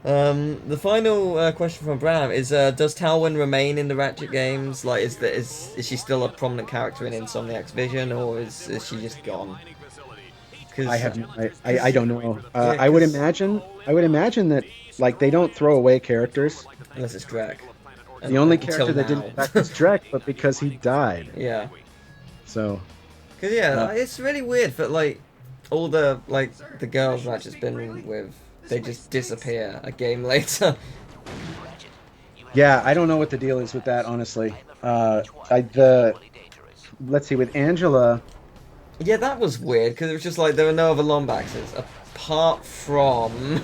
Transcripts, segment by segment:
The final question from Bram is: does Talyn remain in the Ratchet games? Like, is she still a prominent character in Insomniac's vision, or is she just gone? I Because, have I don't know. yeah, because I would imagine that like they don't throw away characters. unless it's Drek, The only until character that didn't now, come back was Drek, but because he died. yeah. So, Because yeah, uh, it's really weird that like all the girls Ratchet's been with, they just disappear a game later. yeah, I don't know what the deal is with that, honestly. I the let's see, with Angela, Yeah, that was weird because it was just like there were no other Lombaxes apart from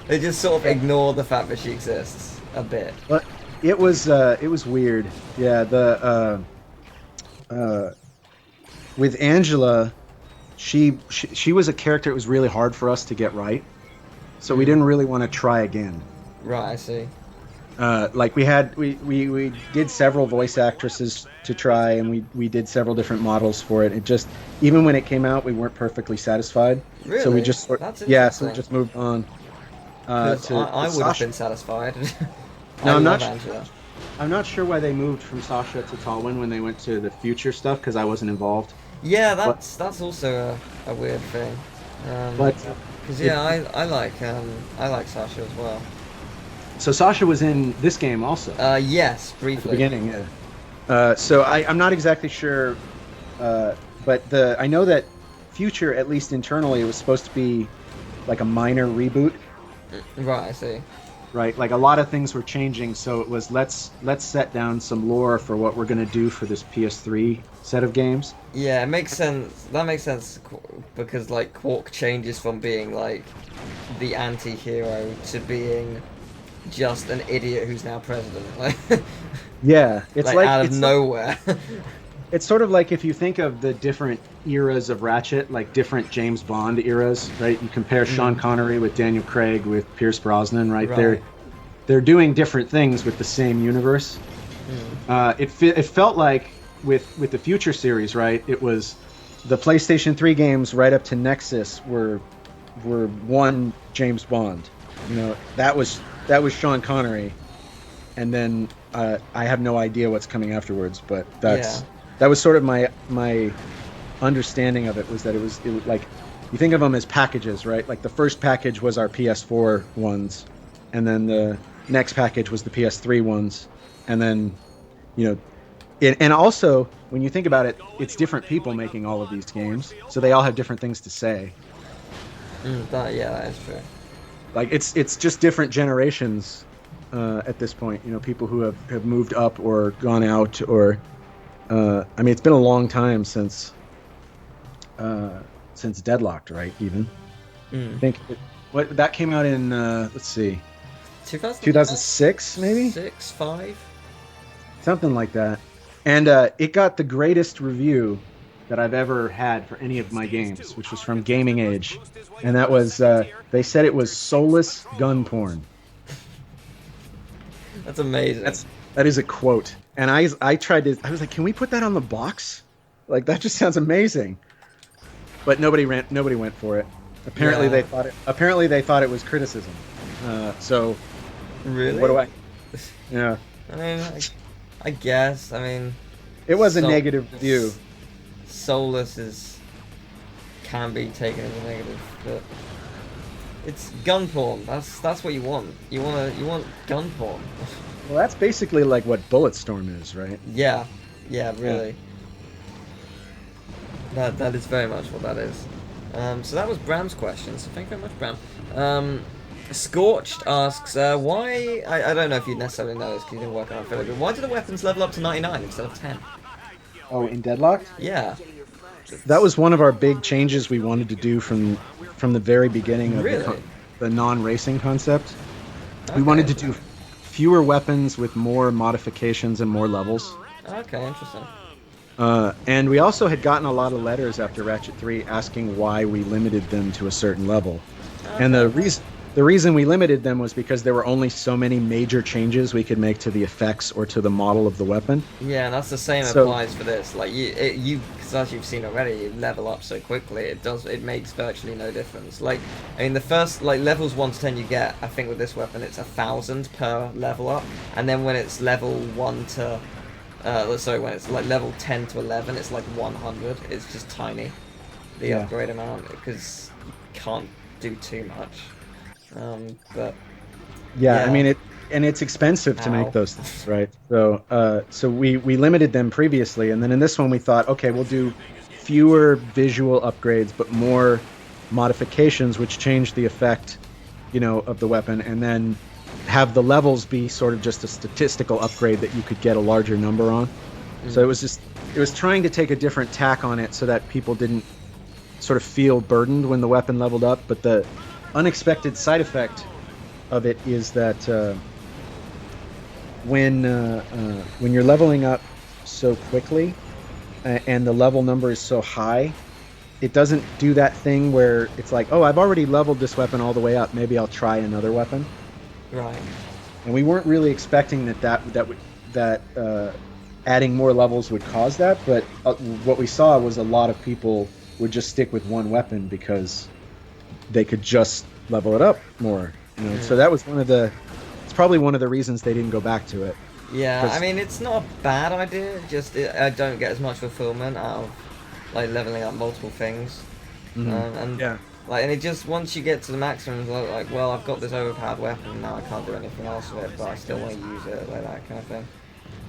they just sort of yeah, ignore the fact that she exists a bit. but it was weird. Yeah, uh, with Angela, she was a character it was really hard for us to get right, so we Mm, didn't really want to try again. right, I see. Like we did several voice actresses to try, and we did several different models for it. It just even when it came out, we weren't perfectly satisfied, so we Really, just that's yeah, so we interesting. just moved on Because to I would have Sasha. been satisfied. I No, love Angela. I'm not sure why they moved from Sasha to Talwyn when they went to the future stuff because I wasn't involved. Yeah, But that's also a weird thing. Um, but because it yeah, I like Sasha as well. so Sasha was in this game also Yes, at the briefly. beginning. Yeah. So I'm not exactly sure, uh, but the I know that future, at least internally, it was supposed to be like a minor reboot, Right, I see. right? Like a lot of things were changing, so it was let's set down some lore for what we're gonna do for this PS3 set of games. Yeah, it makes sense. That makes sense because like Cork changes from being like the anti-hero to being just an idiot who's now president, Yeah, like out of nowhere. it's sort of like if you think of the different eras of Ratchet, like different James Bond eras, right? You compare Sean Mm, Connery with Daniel Craig with Pierce Brosnan, right? right. They're doing different things with the same universe. Mm, It felt like with the Future series, right? It was the PlayStation 3 games right up to Nexus were one James Bond. You know, that was Sean Connery, and then I have no idea what's coming afterwards, but yeah. that was sort of my understanding of it was that it was like you think of them as packages, right? Like the first package was our PS4 ones, and then the next package was the PS3 ones, and then you know, and also when you think about it, it's different people making all of these games, so they all have different things to say. That is true. Like it's just different generations at this point. You know, people who have moved up or gone out, or I mean, it's been a long time uh, since Deadlocked, right? Even I Mm. think what that came out in let's see, 2006 maybe 2006, 5. something like that, and it got the greatest review that I've ever had for any of my games, which was from Gaming Age, and that was they said it was soulless gun porn. That's amazing. That is a quote. And I tried to I was like, can we put that on the box? Like that just sounds amazing. But nobody went for it. Yeah. Apparently they thought it was criticism. So what do Really? I? Yeah, I mean, I guess. I mean, it was a so negative review. soulless is can be taken as a negative, but it's gun porn. That's what you want. You want gun porn. Well, that's basically like what Bulletstorm is, right? Yeah, yeah, Yeah. really. That is very much what that is. So that was Bram's question. So thank you very much, Bram. Scorched asks, why? I don't know if you necessarily know this because you didn't work on Philip, but why do the weapons level up to 99 instead of 10? Oh, in Deadlocked? Yeah. That It's was one of our big changes we wanted to do from the very beginning of really the non-racing concept. We wanted okay. to do fewer weapons with more modifications and more levels. Okay, interesting. And we also had gotten a lot of letters after Ratchet 3 asking why we limited them to a certain level. And Okay. the reason we limited them was because there were only so many major changes we could make to the effects or to the model of the weapon. Yeah, and that's the same So applies for this. Like because as you've seen already, you level up so quickly. It makes virtually no difference. Like, I mean, the first like levels 1 to 10 you get, I think with this weapon, it's 1,000 per level up, and then when it's level 1 to, sorry, when it's like level 10 to 11, it's like 100. It's just tiny, the upgrade amount, because you can't do too much. But yeah, I mean it's expensive to make those things, right? So we limited them previously, and then in this one we thought, okay, we'll do fewer visual upgrades but more modifications which change the effect, of the weapon, and then have the levels be sort of just a statistical upgrade that you could get a larger number on. So it was trying to take a different tack on it so that people didn't sort of feel burdened when the weapon leveled up, but the unexpected side effect of it is that when you're leveling up so quickly and the level number is so high, it doesn't do that thing where it's like, oh, I've already leveled this weapon all the way up, maybe I'll try another weapon. Right. And we weren't really expecting that adding more levels would cause that, but what we saw was a lot of people would just stick with one weapon because they could just level it up more, So that was it's probably one of the reasons they didn't go back to it. Yeah, I mean, it's not a bad idea, just I don't get as much fulfillment out of like leveling up multiple things. And it just, once you get to the maximum, like, well, I've got this overpowered weapon, now I can't do anything else with it, but I still want to use it, like that kind of thing.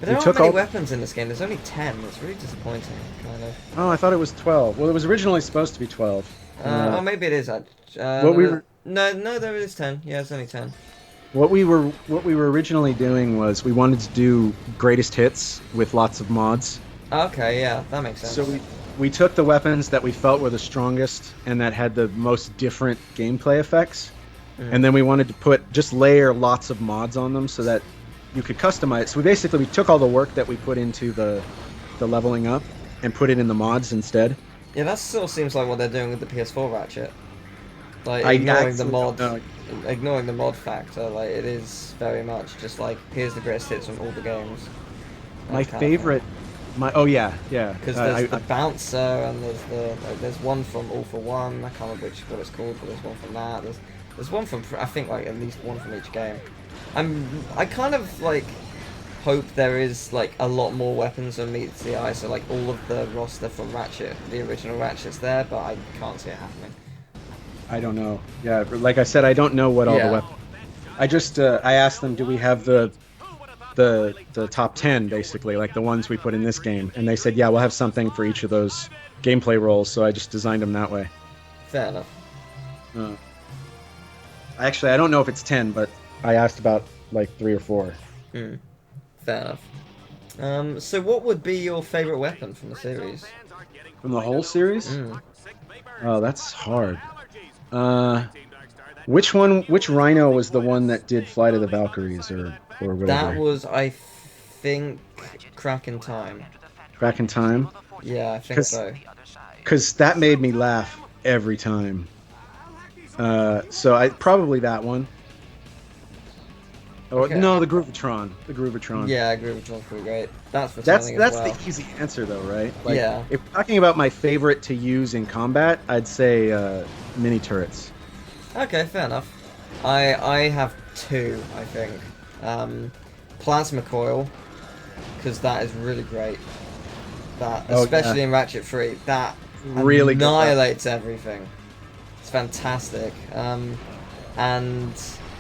But there aren't many weapons in this game. There's only 10. It's really disappointing, kind of. Oh, I thought it was 12. Well, it was originally supposed to be 12. Oh, maybe it is. No, there is 10. Yeah, it's only 10. What we were originally doing was we wanted to do greatest hits with lots of mods. Okay, yeah, that makes sense. So we took the weapons that we felt were the strongest and that had the most different gameplay effects, and then we wanted to just layer lots of mods on them so that you could customize. So we took all the work that we put into the leveling up and put it in the mods instead. Yeah, that still seems like what they're doing with the PS4 Ratchet. Like, ignoring the mod factor, like, it is very much just like, here's the greatest hits from all the games. My favorite, oh yeah. Because there's the bouncer, and there's one from All for One. I can't remember what it's called, but there's one from that. There's one from, I think, like at least one from each game. I kind of like hope there is like a lot more weapons than meets the eye, so like all of the roster from Ratchet, the original Ratchet's there, but I can't see it happening. I don't know. Yeah, like I said, I don't know what all the weapons. I just I asked them, do we have the top 10 basically, like the ones we put in this game, and they said, yeah, we'll have something for each of those gameplay roles. So I just designed them that way. Fair enough. Actually, I don't know if it's 10, but I asked about like 3 or 4. Fair enough. So what would be your favorite weapon from the series? From the whole series? Oh, that's hard. Which Rhino was the one that did Flight of the Valkyries or whatever? That was, I think, Crack in Time. Crack in Time? Yeah, I think so. Because that made me laugh every time. So probably that one. Oh okay. No, the Groovatron. Yeah, Groovatron's pretty great. That's the easy answer though, right? Like, yeah. If we're talking about my favorite to use in combat, I'd say mini turrets. Okay, fair enough. I have 2, I think. Plasma Coil, because that is really great. That, especially in Ratchet 3, that really annihilates everything. It's fantastic. And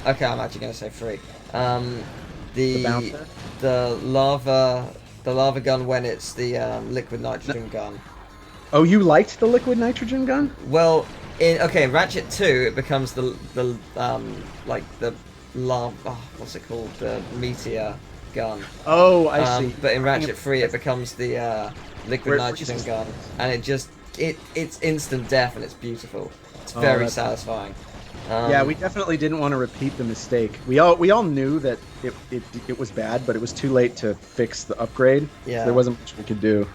okay, I'm actually going to say 3. The lava gun when it's the liquid nitrogen gun. Oh, you liked the liquid nitrogen gun? Well, in Ratchet 2 it becomes the lava. What's it called? The meteor gun. Oh, I see. But in Ratchet 3 it becomes the liquid nitrogen gun, and it's instant death, and it's beautiful. It's very satisfying. Yeah, we definitely didn't want to repeat the mistake. We all knew that it was bad, but it was too late to fix the upgrade. Yeah, so there wasn't much we could do.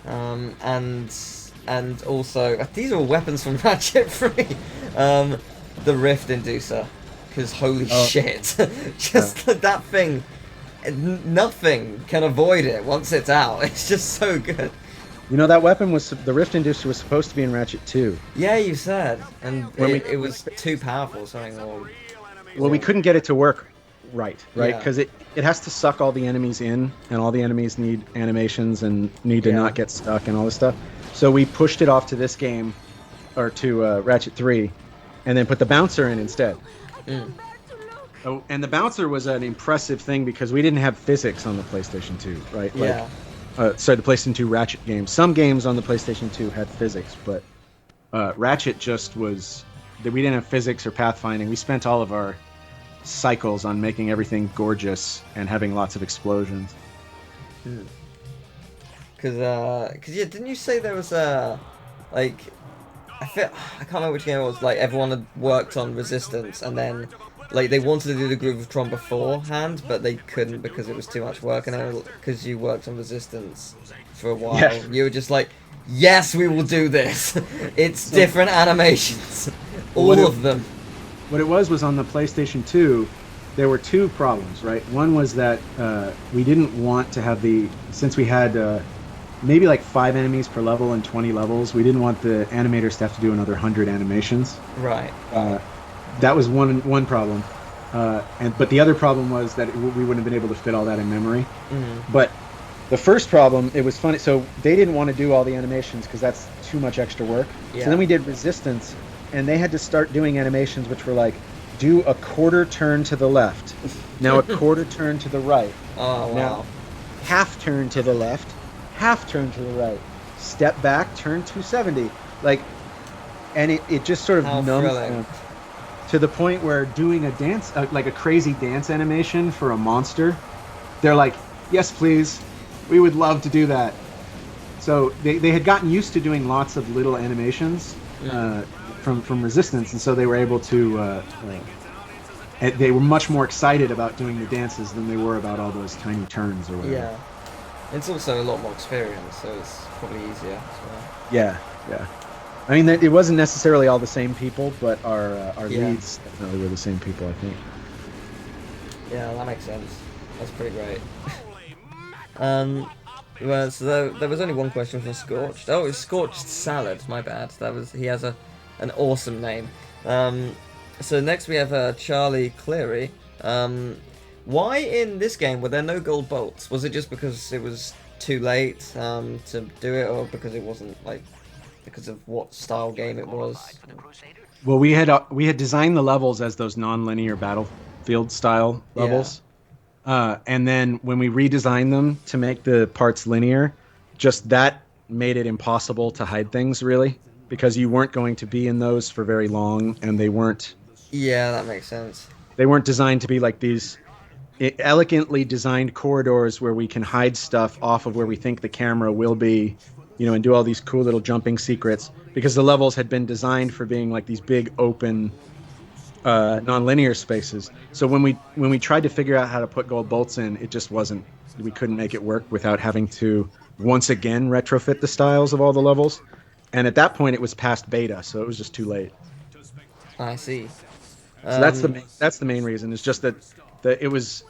And also these are all weapons from Ratchet 3. the Rift Inducer, because holy Oh. shit, just that thing, nothing can avoid it once it's out. It's just so good. You know, that weapon was the Rift Inducer was supposed to be in Ratchet 2. Yeah, you said, and When it was too powerful, or something. Or Well, we couldn't get it to work right? Yeah. Because it has to suck all the enemies in, and all the enemies need animations and need to Yeah. not get stuck and all this stuff. So we pushed it off to this game, or to Ratchet 3, and then put the bouncer in instead. Mm. Oh, and the bouncer was an impressive thing because we didn't have physics on the PlayStation 2, right? Yeah. Sorry, the PlayStation 2 Ratchet games. Some games on the PlayStation 2 had physics, but Ratchet just was... We didn't have physics or pathfinding. We spent all of our cycles on making everything gorgeous and having lots of explosions. Cause yeah, didn't you say there was like, I can't remember which game it was. Like everyone had worked on Resistance, and then like they wanted to do the Groovatron beforehand, but they couldn't because it was too much work, and because you worked on Resistance for a while, Yeah. you were just like, yes, we will do this. It's different animations, all of them. What it was on the PlayStation 2, there were two problems, right? One was that we didn't want to have since we had maybe like 5 enemies per level and 20 levels, we didn't want the animators to have to do another 100 animations. Right. That was one problem. But the other problem was that we wouldn't have been able to fit all that in memory. Mm-hmm. But the first problem, it was funny. So they didn't want to do all the animations because that's too much extra work. Yeah. So then we did Resistance, and they had to start doing animations which were like, do a quarter turn to the left, now a quarter turn to the right, Oh wow. now half turn to the left, half turn to the right, step back, turn 270. Like, and it just sort of How numbs thrilling. them to the point where doing a dance, like a crazy dance animation for a monster, they're like, yes, please, we would love to do that. So they had gotten used to doing lots of little animations from Resistance, and so they were able to. They were much more excited about doing the dances than they were about all those tiny turns or whatever. Yeah. It's also a lot more experience, so it's probably easier as well. Yeah. I mean, it wasn't necessarily all the same people, but our Yeah. leads definitely were the same people, I think. Yeah, that makes sense. That's pretty great. Well, so there was only one question for Scorched. Oh, it's Scorched Salad. My bad. He has an awesome name. So next we have Charlie Cleary. Why in this game were there no gold bolts? Was it just because it was too late to do it, or because it wasn't because of what style game it was? Well, we had designed the levels as those non-linear battlefield style levels. And then when we redesigned them to make the parts linear, just that made it impossible to hide things, really, because you weren't going to be in those for very long, and they weren't Yeah, that makes sense. designed to be like these elegantly designed corridors where we can hide stuff off of where we think the camera will be, and do all these cool little jumping secrets, because the levels had been designed for being like these big open non-linear spaces. So when we tried to figure out how to put gold bolts in, it just wasn't. We couldn't make it work without having to once again retrofit the styles of all the levels. And at that point, it was past beta, so it was just too late. I see. So that's the main reason. It's just that it was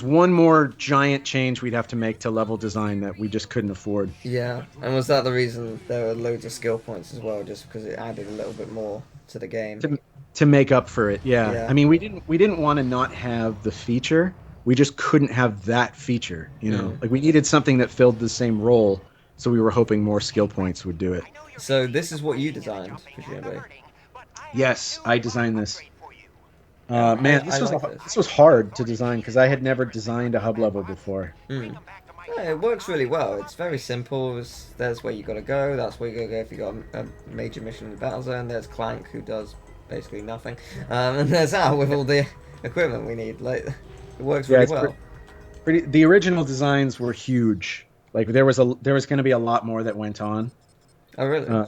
one more giant change we'd have to make to level design that we just couldn't afford. Yeah, and was that the reason there were loads of skill points as well, just because it added a little bit more to the game? To make up for it, yeah. Yeah. I mean, we didn't want to not have the feature. We just couldn't have that feature, Like, we needed something that filled the same role, so we were hoping more skill points would do it. So this is what you designed, presumably. Yes, I designed this. I like this was hard to design because I had never designed a hub level before. Yeah, it works really well. It's very simple. There's where you gotta go. That's where you gotta go if you got a major mission in the battle zone. There's Clank, who does basically nothing, and there's Al with all the equipment we need. Like, it works really well. The original designs were huge. Like, there was going to be a lot more that went on. Oh really?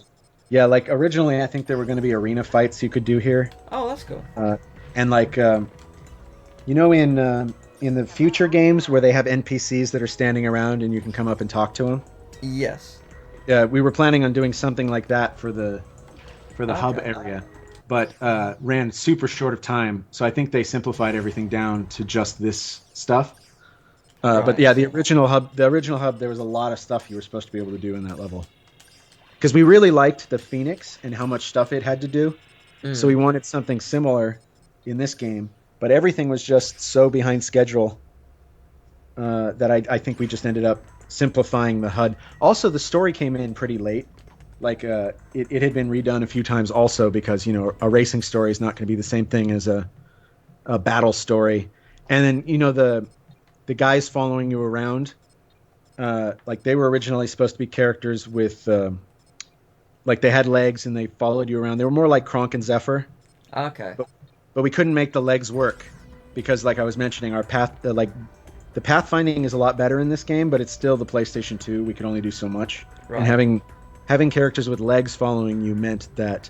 Yeah, like originally I think there were going to be arena fights you could do here. Oh, that's cool. And like, in the future games where they have NPCs that are standing around and you can come up and talk to them. Yes. Yeah, we were planning on doing something like that for the hub area. but ran super short of time. So I think they simplified everything down to just this stuff. But yeah, the original hub, there was a lot of stuff you were supposed to be able to do in that level. Because we really liked the Phoenix and how much stuff it had to do. So we wanted something similar in this game, but everything was just so behind schedule that I think we just ended up simplifying the HUD. Also, the story came in pretty late. Like it had been redone a few times also because, a racing story is not going to be the same thing as a battle story. And then, the guys following you around, like they were originally supposed to be characters with, like they had legs and they followed you around. They were more like Kronk and Zephyr. Okay. But we couldn't make the legs work because, like I was mentioning, our the pathfinding is a lot better in this game, but it's still the PlayStation 2. We could only do so much. Right. And having characters with legs following you meant that,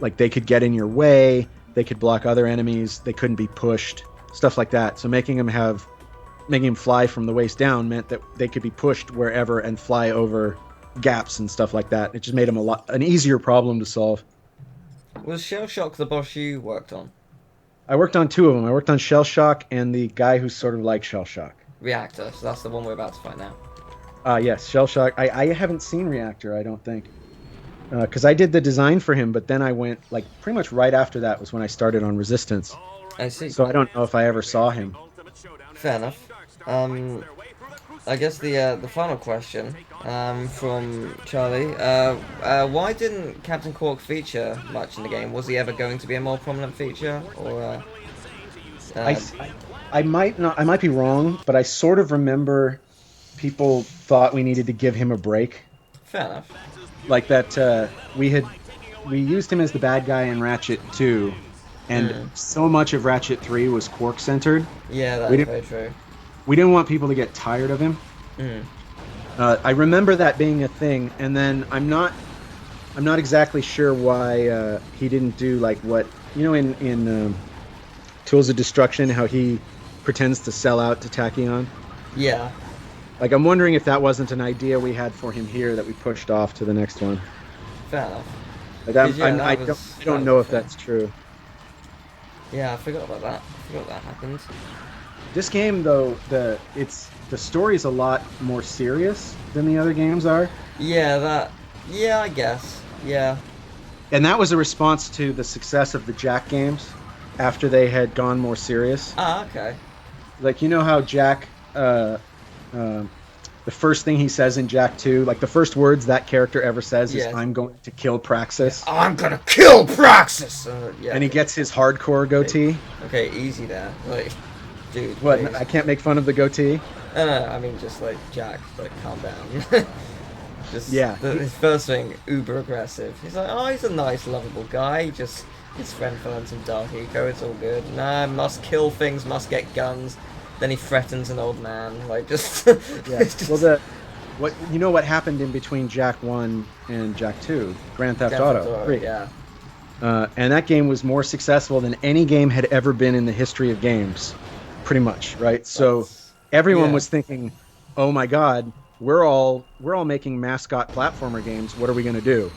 like, they could get in your way, they could block other enemies, they couldn't be pushed, stuff like that. So making them fly from the waist down meant that they could be pushed wherever and fly over gaps and stuff like that. It just made them an easier problem to solve. Was Shell Shock the boss you worked on? I worked on two of them. I worked on Shell Shock and the guy who's sort of like Shell Shock. Reactor, so that's the one we're about to fight now. Yes, Shell Shock. I haven't seen Reactor, I don't think. Because I did the design for him, but then I went, like, pretty much right after that was when I started on Resistance. I see. So I don't know if I ever saw him. Fair enough. I guess the final question from Charlie. Why didn't Captain Cork feature much in the game? Was he ever going to be a more prominent feature? Or I might be wrong, but I sort of remember people thought we needed to give him a break. Fair enough. Like that we used him as the bad guy in Ratchet 2, and so much of Ratchet 3 was Cork centered. Yeah, that's very true. We didn't want people to get tired of him. I remember that being a thing, and then I'm not exactly sure why he didn't do like what in Tools of Destruction, how he pretends to sell out to Tachyon. Yeah. Like, I'm wondering if that wasn't an idea we had for him here that we pushed off to the next one. Fair enough. Like, I don't know if that's true. Yeah, I forgot about that. I forgot that happened. This game, though, the story's a lot more serious than the other games are. Yeah, I guess. Yeah. And that was a response to the success of the Jack games after they had gone more serious. Ah, okay. Like, you know how Jack, the first thing he says in Jack 2, like the first words that character ever says is, "I'm going to kill Praxis." Yeah. I'm gonna kill Praxis! Yeah. And he gets his hardcore goatee. Okay, easy there. Like, dude. What, please. I can't make fun of the goatee? No, I mean, just like, Jack, like, calm down. His first thing, uber aggressive. He's like, oh, he's a nice, lovable guy. His friend fell into some dark eco, it's all good. Nah, must kill things, must get guns. Then he threatens an old man, like, just... Yeah. Well, what happened in between Jack 1 and Jack 2? Grand Theft Auto 3. Yeah. And that game was more successful than any game had ever been in the history of games, pretty much, right? So everyone was thinking, oh my god, we're all making mascot platformer games, what are we going to do?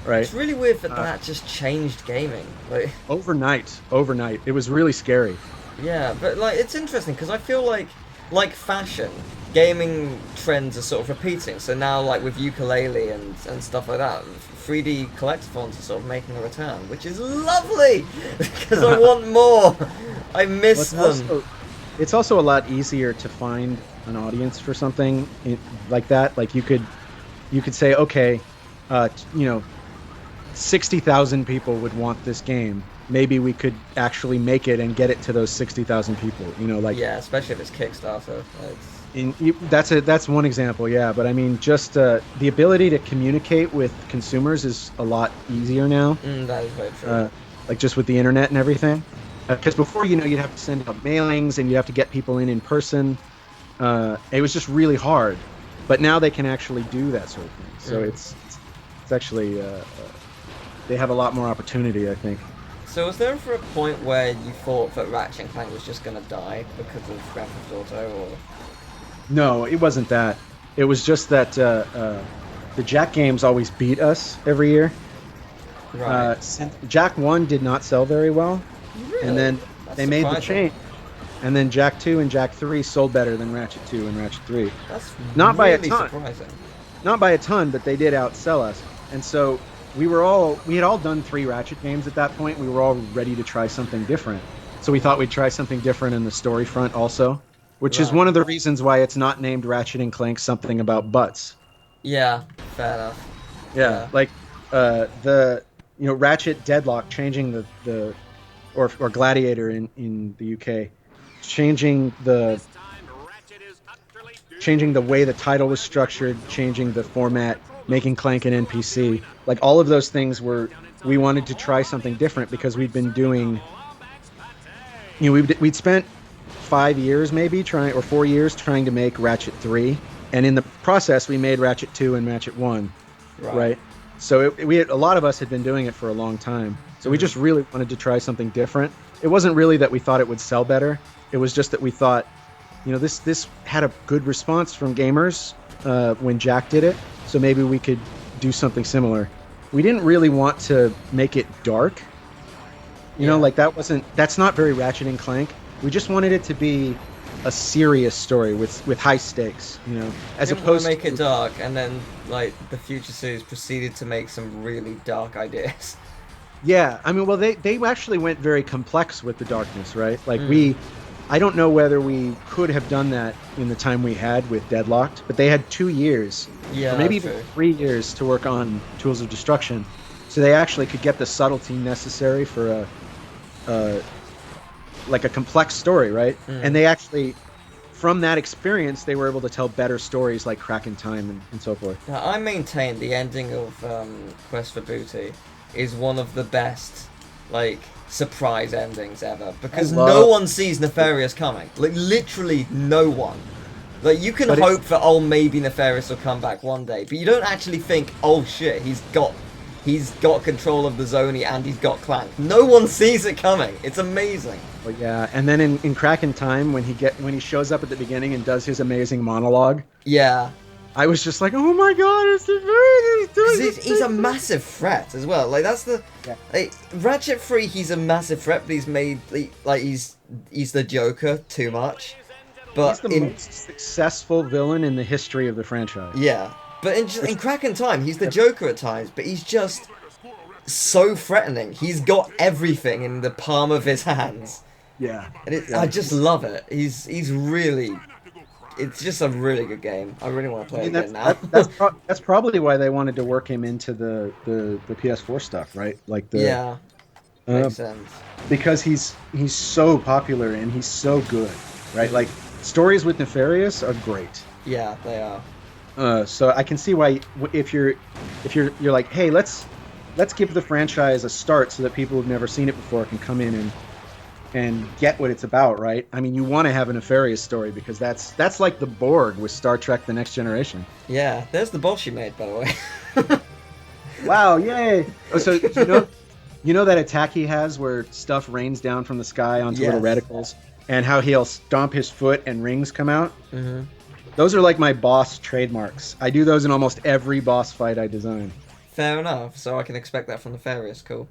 Right? It's really weird that just changed gaming. Like, overnight. It was really scary. Yeah, but like, it's interesting because I feel like fashion, gaming trends are sort of repeating. So now, like with ukulele and stuff like that, 3D collectathons are sort of making a return, which is lovely because I want more. I miss them. It's also a lot easier to find an audience for something like that. Like you could say, okay, 60,000 people would want this game. Maybe we could actually make it and get it to those 60,000 people. Yeah, especially if it's Kickstarter. That's one example, yeah. But I mean, just the ability to communicate with consumers is a lot easier now. That is very true. Like just with the internet and everything. Because before, you'd have to send out mailings and you'd have to get people in person. It was just really hard. But now they can actually do that sort of thing. So it's actually they have a lot more opportunity, I think. So was there ever a point where you thought that Ratchet & Clank was just going to die because of Grand Theft Auto? Or... No, it wasn't that. It was just that the Jack games always beat us every year. Right. Since Jack 1 did not sell very well, Really? and then That's they made the surprising. change, and then Jack 2 and Jack 3 sold better than Ratchet 2 and Ratchet 3. That's Not by a really ton, surprising. not by a ton, but they did outsell us. And so we had all done 3 Ratchet games at that point. We were all ready to try something different. So we thought we'd try something different in the story front also, which is Right. one of the reasons why it's not named Ratchet and Clank something about butts. Yeah, fair enough. Yeah, Yeah. like the Ratchet Deadlock changing the or Gladiator in the UK, changing the changing the way the title was structured, changing the format, making Clank an NPC. Like all of those things were we wanted to try something different because we'd been doing we'd spent 5 years maybe trying or 4 years trying to make Ratchet 3, and in the process we made Ratchet 2 and Ratchet 1, Right. right? So a lot of us had been doing it for a long time. So we just really wanted to try something different. It wasn't really that we thought it would sell better. It was just that we thought, this had a good response from gamers when Jack did it. So maybe we could do something similar. We didn't really want to make it dark. Like that's not very Ratchet and Clank. We just wanted it to be a serious story with high stakes, as Didn't want opposed to make to it dark, and then like the future series proceeded to make some really dark ideas. Yeah, I mean, well, they actually went very complex with the darkness, right? Like Mm. I don't know whether we could have done that in the time we had with Deadlocked, but they had 2 years, Yeah, or maybe that's even true. 3 years to work on Tools of Destruction, so they actually could get the subtlety necessary for a like a complex story, right? And Mm. they actually, from that experience, they were able to tell better stories like Crack in Time and so forth. Now, I maintain the ending of Quest for Booty is one of the best, like, surprise endings ever, because no love, one sees Nefarious coming. Like, literally no one. Like, you can but it's hope that, oh, maybe Nefarious will come back one day, but you don't actually think, oh shit, he's got control of the Zoni and he's got Clank. No one sees it coming. It's amazing. well, yeah, and then in Crack in Time when he shows up at the beginning and does his amazing monologue, Yeah. I was just like, oh my god, it's Because doing he's a massive threat as well. Like that's the Yeah. like, Ratchet 3. He's a massive threat, but he's made like he's the Joker too much. He's But the in most successful villain in the history of the franchise. yeah, but Which, in Crack in Time, he's the Joker at times. But he's just so threatening. He's got everything in the palm of his hands, yeah, and yeah. I just love it. He's really. It's just a really good game. I really want to I play it mean, again now. that's probably why they wanted to work him into the PS4 stuff, right? Like Yeah, uh, makes sense. because he's so popular and he's so good, right? Like stories with Nefarious are great. Yeah, they are. So I can see why if you're like, hey, let's give the franchise a start so that people who've never seen it before can come in and get what it's about, right? I mean, you want to have a Nefarious story because that's like the Borg with Star Trek: The Next Generation. Yeah, there's the boss you made, by the way. Wow, yay! Oh, so you know that attack he has where stuff rains down from the sky onto little Yes. reticles, and how he'll stomp his foot and rings come out? Hmm. Those are like my boss trademarks. I do those in almost every boss fight I design. Fair enough. So I can expect that from Nefarious. Cool.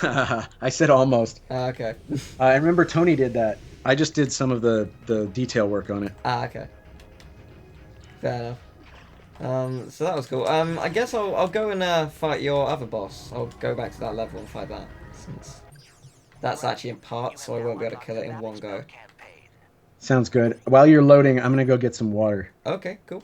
I said almost. Okay. I remember Tony did that. I just did some of the detail work on it. Okay. Fair enough. So that was cool. I guess I'll go and fight your other boss. I'll go back to that level and fight that, since that's actually in parts, so I won't be able to kill it in one go. Sounds good. While you're loading, I'm gonna go get some water. Okay, cool.